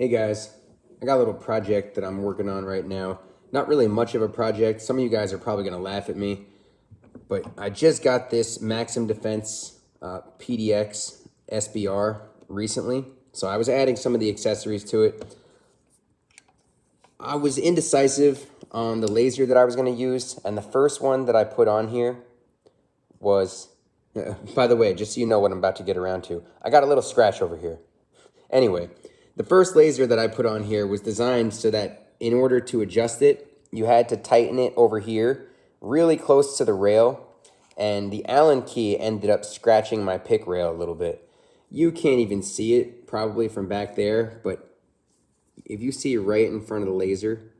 Hey guys, I got a little project that I'm working on right now. Not really much of a project. Some of you guys are probably going to laugh at me, but I just got this Maxim Defense PDX SBR recently. So I was adding some of the accessories to it. I was indecisive on the laser that I was going to use, and the first one that I put on here was, by the way, just so you know what I'm about to get around to, I got a little scratch over here. Anyway, the first laser that I put on here was designed so that in order to adjust it, you had to tighten it over here really close to the rail, and the Allen key ended up scratching my pick rail a little bit. You can't even see it probably from back there, but if you see right in front of the laser,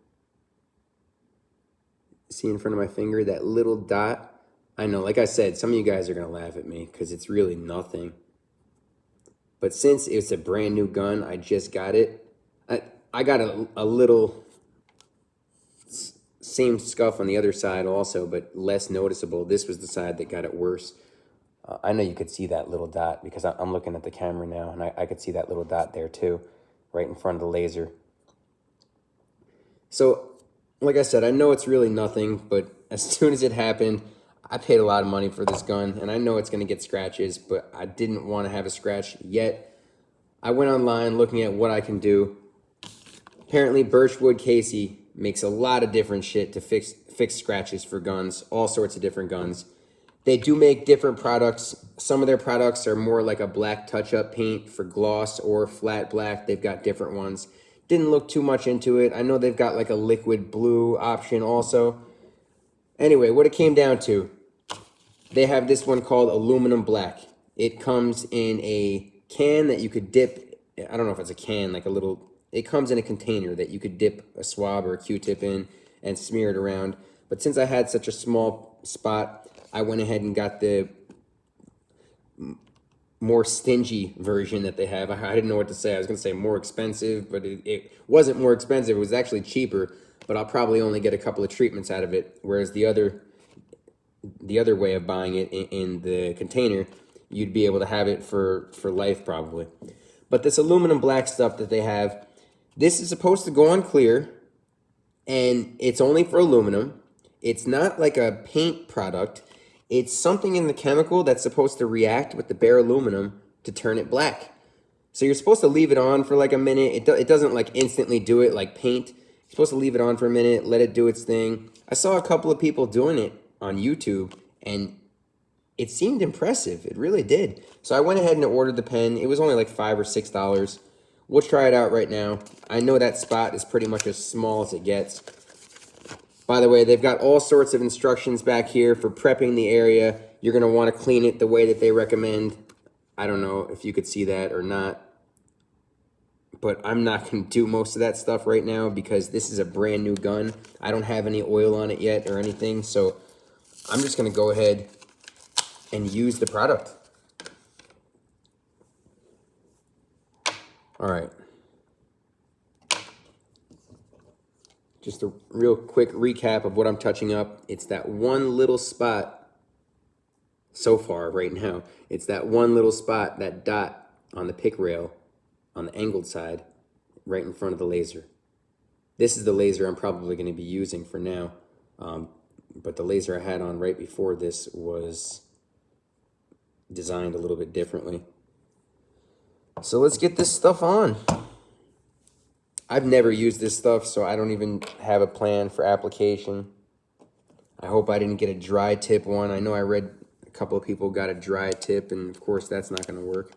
see in front of my finger, that little dot, I know, like I said, some of you guys are going to laugh at me because it's really nothing. But since it's a brand new gun, I just got it. I got a little same scuff on the other side also, but less noticeable. This was the side that got it worse. I know you could see that little dot because I'm looking at the camera now, and I could see that little dot there too, right in front of the laser. So, like I said, I know it's really nothing, but as soon as it happened, I paid a lot of money for this gun, and I know it's going to get scratches, but I didn't want to have a scratch yet. I went online looking at what I can do. Apparently, Birchwood Casey makes a lot of different shit to fix scratches for guns, all sorts of different guns. They do make different products. Some of their products are more like a black touch-up paint for gloss or flat black. They've got different ones. Didn't look too much into it. I know they've got like a liquid blue option also. Anyway, what it came down to, they have this one called Aluminum Black. It comes in a can that you could dip, I don't know if it's a can, like a little, it comes in a container that you could dip a swab or a Q-tip in and smear it around. But since I had such a small spot, I went ahead and got the more stingy version that they have. I didn't know what to say. I was going to say more expensive, but it wasn't more expensive. It was actually cheaper, but I'll probably only get a couple of treatments out of it, whereas the other way of buying it in the container, you'd be able to have it for life probably. But this aluminum black stuff that they have, this is supposed to go on clear, and it's only for aluminum. It's not like a paint product. It's something in the chemical that's supposed to react with the bare aluminum to turn it black. So you're supposed to leave it on for like a minute. It doesn't like instantly do it like paint. You're supposed to leave it on for a minute, let it do its thing. I saw a couple of people doing it on YouTube, and it seemed impressive. It really did. So I went ahead and ordered the pen. It was only like $5 or $6. We'll try it out right now. I know that spot is pretty much as small as it gets. By the way, they've got all sorts of instructions back here for prepping the area. You're going to want to clean it the way that they recommend. I don't know if you could see that or not, but I'm not going to do most of that stuff right now because this is a brand new gun. I don't have any oil on it yet or anything, so I'm just going to go ahead and use the product. All right. Just a real quick recap of what I'm touching up. It's that one little spot so far right now. It's that one little spot, that dot on the pick rail on the angled side right in front of the laser. This is the laser I'm probably going to be using for now. But the laser I had on right before this was designed a little bit differently. So let's get this stuff on. I've never used this stuff, so I don't even have a plan for application. I hope I didn't get a dry tip one. I know I read a couple of people got a dry tip, and of course that's not going to work.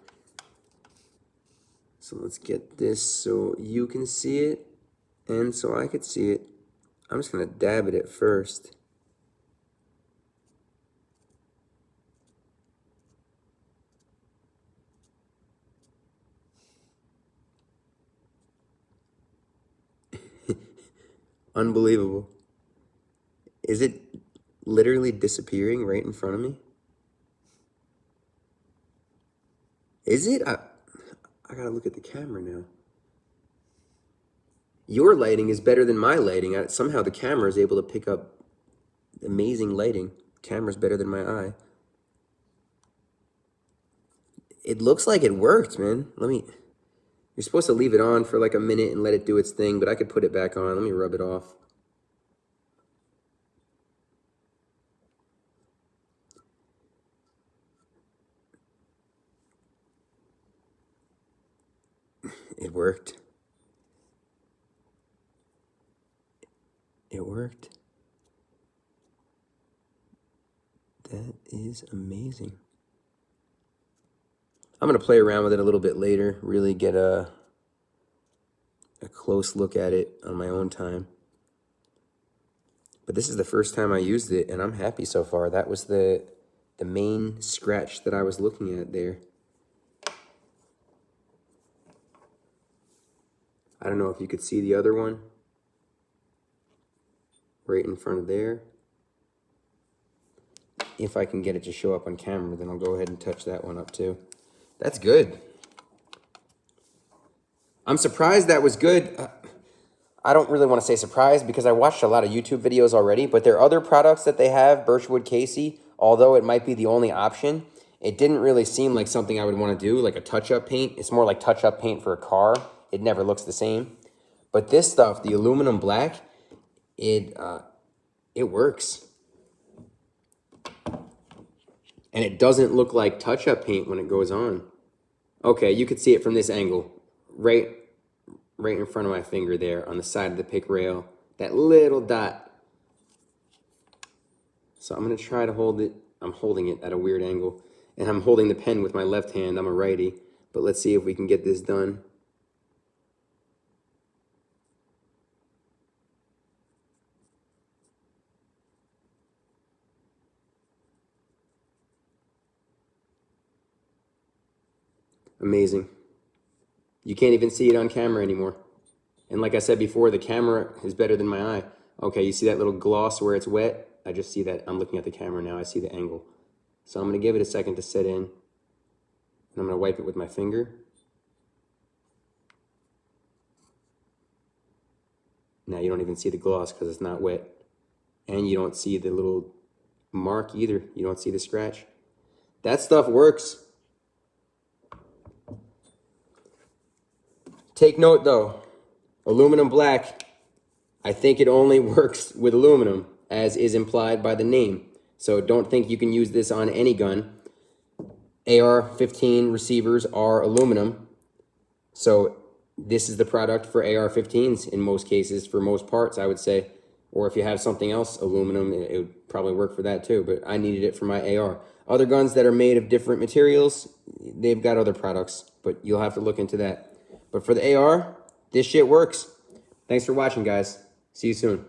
So let's get this so you can see it, and so I could see it. I'm just going to dab it at first. Unbelievable. Is it literally disappearing right in front of me? Is it? I gotta look at the camera now. Your lighting is better than my lighting. Somehow the camera is able to pick up amazing lighting. Camera's better than my eye. It looks like it worked, man. You're supposed to leave it on for like a minute and let it do its thing, but I could put it back on. Let me rub it off. It worked. It worked. That is amazing. I'm going to play around with it a little bit later, really get a close look at it on my own time. But this is the first time I used it, and I'm happy so far. That was the main scratch that I was looking at there. I don't know if you could see the other one right in front of there. If I can get it to show up on camera, then I'll go ahead and touch that one up too. That's good. I'm surprised that was good. I don't really want to say surprised because I watched a lot of YouTube videos already, but there are other products that they have, Birchwood Casey, although it might be the only option, it didn't really seem like something I would want to do, like a touch-up paint. It's more like touch-up paint for a car. It never looks the same. But this stuff, the aluminum black, it works. And it doesn't look like touch-up paint when it goes on. Okay, you could see it from this angle, right in front of my finger there on the side of the pick rail, that little dot. So I'm gonna try to hold it. I'm holding it at a weird angle, and I'm holding the pen with my left hand. I'm a righty, but let's see if we can get this done. Amazing. You can't even see it on camera anymore. And like I said before, the camera is better than my eye. Okay, you see that little gloss where it's wet? I just see that. I'm looking at the camera now. I see the angle. So I'm going to give it a second to set in. And I'm going to wipe it with my finger. Now you don't even see the gloss because it's not wet. And you don't see the little mark either. You don't see the scratch. That stuff works. Take note though, aluminum black, I think it only works with aluminum, as is implied by the name. So don't think you can use this on any gun. AR-15 receivers are aluminum. So this is the product for AR-15s in most cases, for most parts, I would say. Or if you have something else aluminum, it would probably work for that too, but I needed it for my AR. Other guns that are made of different materials, they've got other products, but you'll have to look into that. But for the AR, this shit works. Thanks for watching, guys. See you soon.